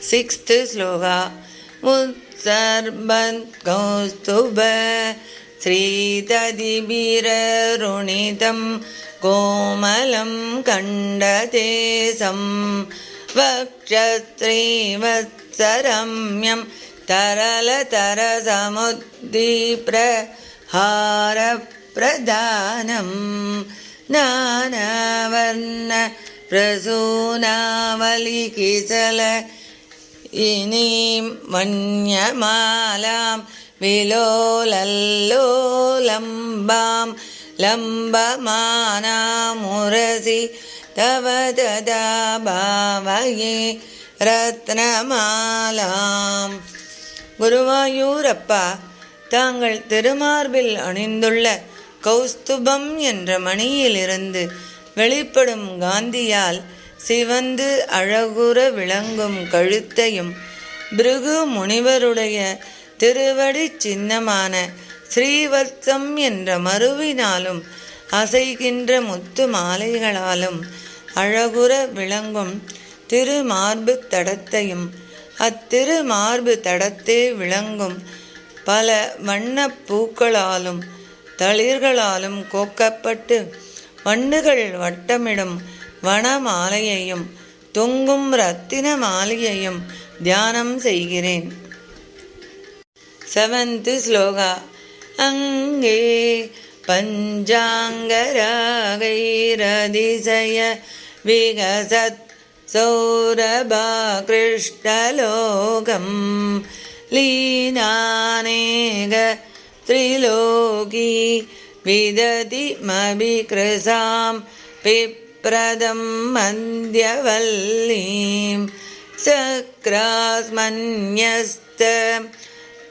Sixth sloka. Utsarban Kaustuba Sritadibirarunitam Komalam Kandadesam Vakshasrivatsaramyam Taralatarasamaddhipraharapradanam Nanavarna Prasunaavalikisala Inim Vanyamalam Vilolallolambam Lambamana-murasi Tavadada Bhavaye Ratnamalam. Guruvayurappa, தாங்கள் திருமார்பில் அணிந்துள்ள கௌஸ்துபம் என்ற மணியிலிருந்து வெளிப்படும் காந்தியால் சிவந்து அழகுற விளங்கும் கழுத்தையும் பிருகு முனிவருடைய திருவடி சின்னமான ஸ்ரீவத்சம் என்ற மருவினாலும் அசைகின்ற முத்து மாலைகளாலும் அழகுற விளங்கும் திருமார்பு தடத்தையும் அத்திருமார்பு தடத்தே விளங்கும் பல வண்ணப் பூக்களாலும் தளிர்களாலும் கோக்கப்பட்டு வண்டுகள் வட்டமிடும் வனமாலையையும் தொங்கும் இரத்தின மாலையையும் தியானம் செய்கிறேன். செவன்த் ஸ்லோகா. அங்கே பஞ்சாங்கராகைரதிசய விகசத் சௌரபா கிருஷ்ணலோகம் லீனானேக த்ரிலோகி விததி மபிக்ருசாம் பிப்ரதம் மந்தியவல்லீம் சக்ராஸ்மன்யஸ்த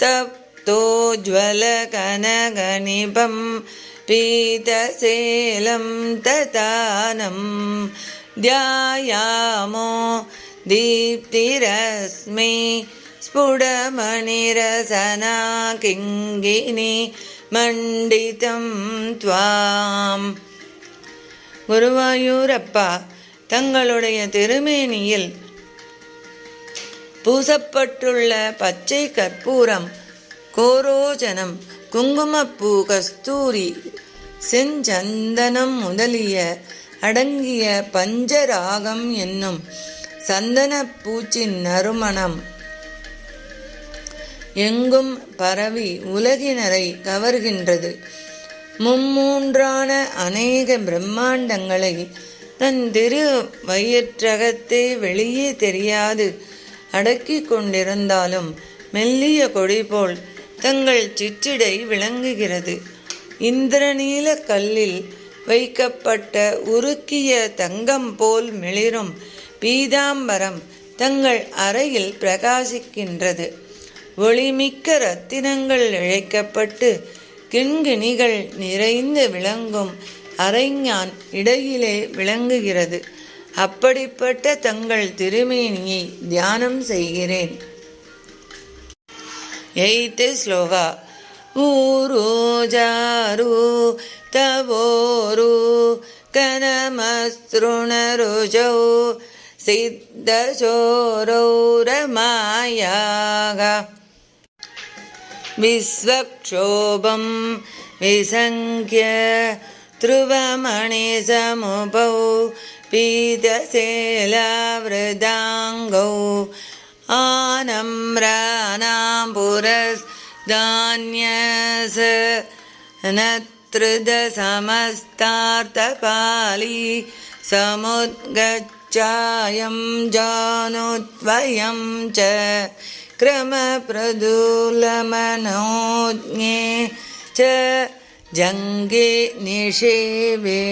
தப்தோஜ்வலகனகனிபம் பீதசேலம் ததானம் த்யாயாமோ தீப்திரஸ்மை ஸ்புடமணிரசனா கிங்கினி மண்டிதம் த்வாம். குருவாயூரப்பா, தங்களுடைய திருமேனியில் பூசப்பட்டுள்ள பச்சை கற்பூரம், கோரோஜனம், குங்குமப்பூ, கஸ்தூரி, செஞ்சந்தனம் முதலிய அடங்கிய பஞ்சராகம் என்னும் சந்தன பூச்சின் நறுமணம் எங்கும் பரவி உலகினரை கவர்கின்றது. மும்மூன்றான அநேக பிரம்மாண்டங்களை தன் திரு வயிற்றகத்தே வெளியே தெரியாது அடக்கி கொண்டிருந்தாலும் மெல்லிய கொடி போல் தங்கள் சிற்றிடை விளங்குகிறது. இந்திரநீல கல்லில் வைக்கப்பட்ட உருக்கிய தங்கம் போல் மிளிரும் பீதாம்பரம் தங்கள் அறையில் பிரகாசிக்கின்றது. ஒளிமிக்க இரத்தினங்கள் இழைக்கப்பட்டு கிண்கிணிகள் நிறைந்து விளங்கும் அரைஞான் இடையிலே விளங்குகிறது. அப்படிப்பட்ட தங்கள் திருமேனியை தியானம் செய்கிறேன். எய்த் ஸ்லோகா. ஊரோஜாரு தவோரு கனமஸ்ருணருஜௌ சித்தசோரௌரமாயாக விஸ்வக்ஷோபம் விசங்கிய த்ருவமணிசமுபௌ பீதசேலாவ்ருதாங்கௌ ஆனம்ராணாம் புரஸ்தான்யஸ நத்ருதசமஸ்தார்த்தபாலி சமுத்கச்சாயம் ஜானுத்வயம் ச கிரமப்ரதுலமனோஜ்ஞே ச ஜங்கே நிஷேவே.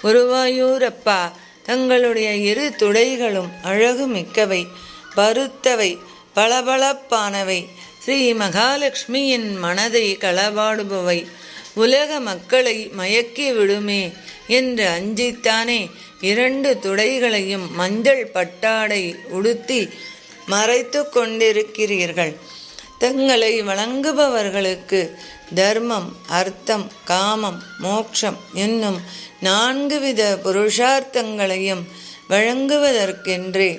குருவாயூரப்பா, தங்களுடைய இரு துடைகளும் அழகு மிக்கவை, பருத்தவை, பளபளப்பானவை, ஸ்ரீ மகாலட்சுமியின் மனதை களவாடுபவை, உலக மக்களை மயக்கி விடுமே என்று அஞ்சித்தானே இரண்டு துடைகளையும் மஞ்சள் பட்டாடை உடுத்தி மறைத்து கொண்டிருக்கிறீர்கள். தங்களை வழங்குபவர்களுக்கு தர்மம், அர்த்தம், காமம், மோட்சம் என்னும் 4 வித புருஷார்த்தங்களையும் வழங்குவதற்கென்றே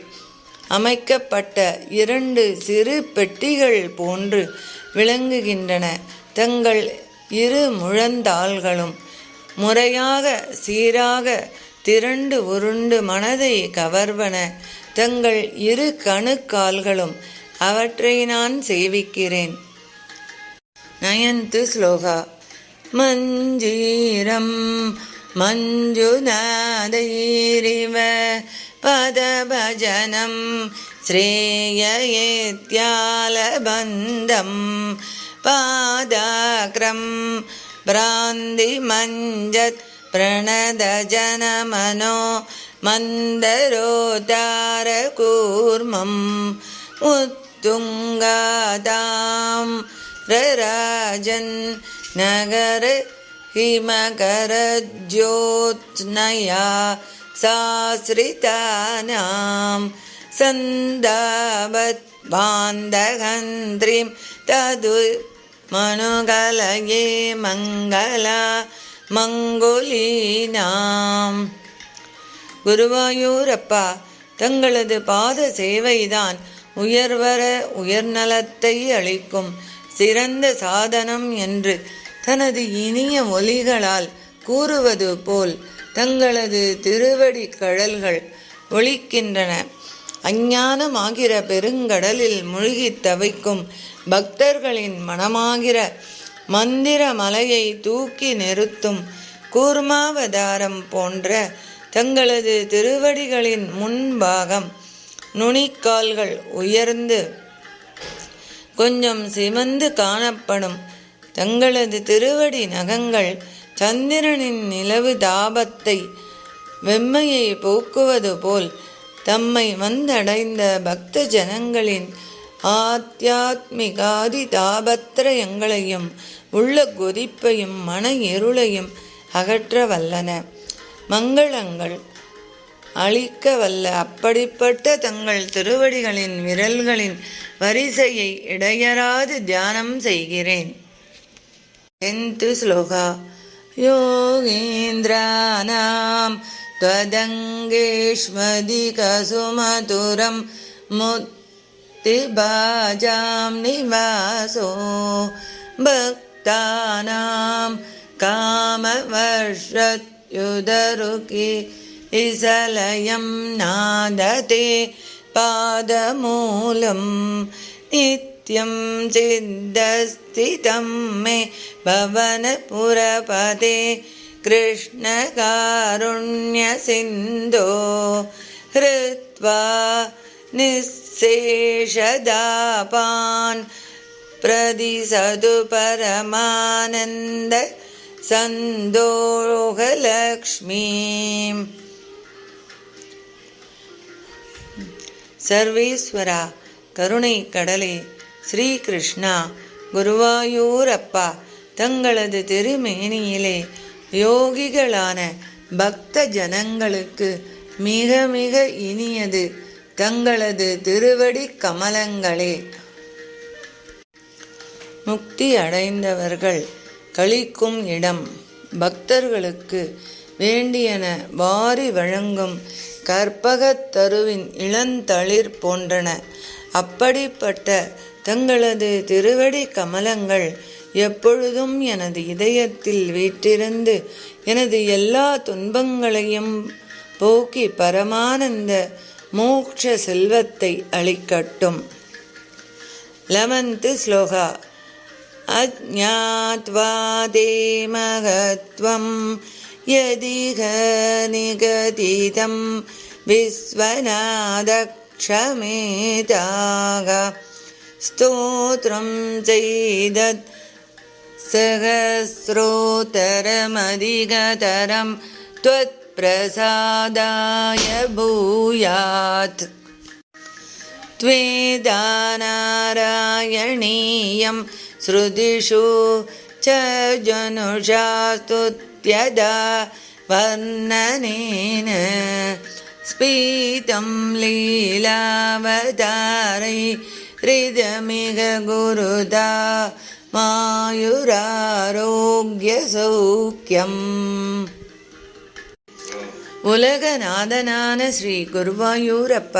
அமைக்கப்பட்ட 2 சிறு பெட்டிகள் போன்று விளங்குகின்றன. தங்கள் 2 முழந்தாள்களும் முறையாக சீராக திரண்டு உருண்டு மனதை கவர்வன. தங்கள் 2 கணுக்கால்களும் அவற்றை நான் சேவிக்கிறேன். 9th ஸ்லோகா. மஞ்சீரம் மஞ்சுநாதைரிவ பதபஜனம் ஸ்ரேயேத்யாலபந்தம் பாதாக்ரம் பிராந்தி மஞ்சத் பிரணதஜனமனோ மந்தரோதாரகூர்மம் உத்துங்காதாம் ரராஜன் நகர ஹிமகரஜ்யோத்ஸ்னயா சாஸ்ரிதானாம் சந்தாபத் பாந்தகந்திரிம் தது மனுகலயே மங்களா மங்குலீனாம். குருவாயூரப்பா, தங்களது பாத சேவைதான் உயர்வர உயர்நலத்தை அளிக்கும் சிறந்த சாதனம் என்று தனது இனிய ஒலிகளால் கூறுவது போல் தங்களது திருவடி கழல்கள் ஒலிக்கின்றன. அஞ்ஞானமாகிற பெருங்கடலில் மூழ்கி தவிக்கும் பக்தர்களின் மனமாகிற மந்திர மலையை தூக்கி நிறுத்தும் கூர்மாவதாரம் போன்ற தங்களது திருவடிகளின் முன்பாகம் நுனிக்கால்கள் உயர்ந்து கொஞ்சம் சிவந்து காணப்படும். தங்களது திருவடி நகங்கள் சந்திரனின் நிலவு தாபத்தை வெம்மையை போக்குவது போல் தம்மை வந்தடைந்த பக்த ஜனங்களின் ஆத்தியாத்மிகாதி தாபத்திரயங்களையும் உள்ள கொதிப்பையும் மன இருளையும் அகற்ற வல்லன, மங்களங்கள் அளிக்க வல்ல. அப்படிப்பட்ட தங்கள் திருவடிகளின் விரல்களின் வரிசையை இடையறாது தியானம் செய்கிறேன். 10th ஸ்லோகா. யோகேந்திரானாம் त्वदङ्गेष्वधिकसुमधुरं मुक्तिभाजां निवासो भक्तानां कामवर्षत्युदरुकि इसलयं नादते पादमूलं नित्यं सिद्धस्थितं मे भवनपुरपते कृष्णकारुण्यसिन्धो हृत्वा निःशेषदापान् प्रदिशतु परमानन्द सन्दोहलक्ष्मीम्. சர்வேஸ்வரா, கருணை கடலே, ஸ்ரீகிருஷ்ணா, குருவாயூரப்பா, தங்களது திருமேனியிலே யோகிகளான பக்த ஜனங்களுக்கு மிக மிக இனியது தங்களது திருவடி கமலங்களே. முக்தி அடைந்தவர்கள் கழிக்கும் இடம், பக்தர்களுக்கு வேண்டியன வாரி வழங்கும் கற்பகத் தருவின் இளந்தளிர் போன்றன. அப்படிப்பட்ட தங்களது திருவடி கமலங்கள் எப்பொழுதும் எனது இதயத்தில் வீற்றிருந்து எனது எல்லா துன்பங்களையும் போக்கி பரமானந்த மோட்ச செல்வத்தை அளிக்கட்டும். 11th ஸ்லோகா. அஜ்ஞாத்வா தே மகத்வம் யதிக நிகதிதம் விஸ்வநாதக்ஷமேதாக ஸ்தோத்ரம் செய்தத் சஹஸ்ரோதரமதிகதரம் த்வத் பிரசாதாய பூயாத். த்வேதாநாராயணீயம் ஸ்ருதிஷு ச ஜனுஷா ஸ்துத்யதா வர்ணனேன ஸ்பீதம் லீலாவதாரை ஹிருதமிக குருதா மாயுராரோக்ய சௌக்கியம். உலகநாதனான ஸ்ரீ குருவாயூரப்பா,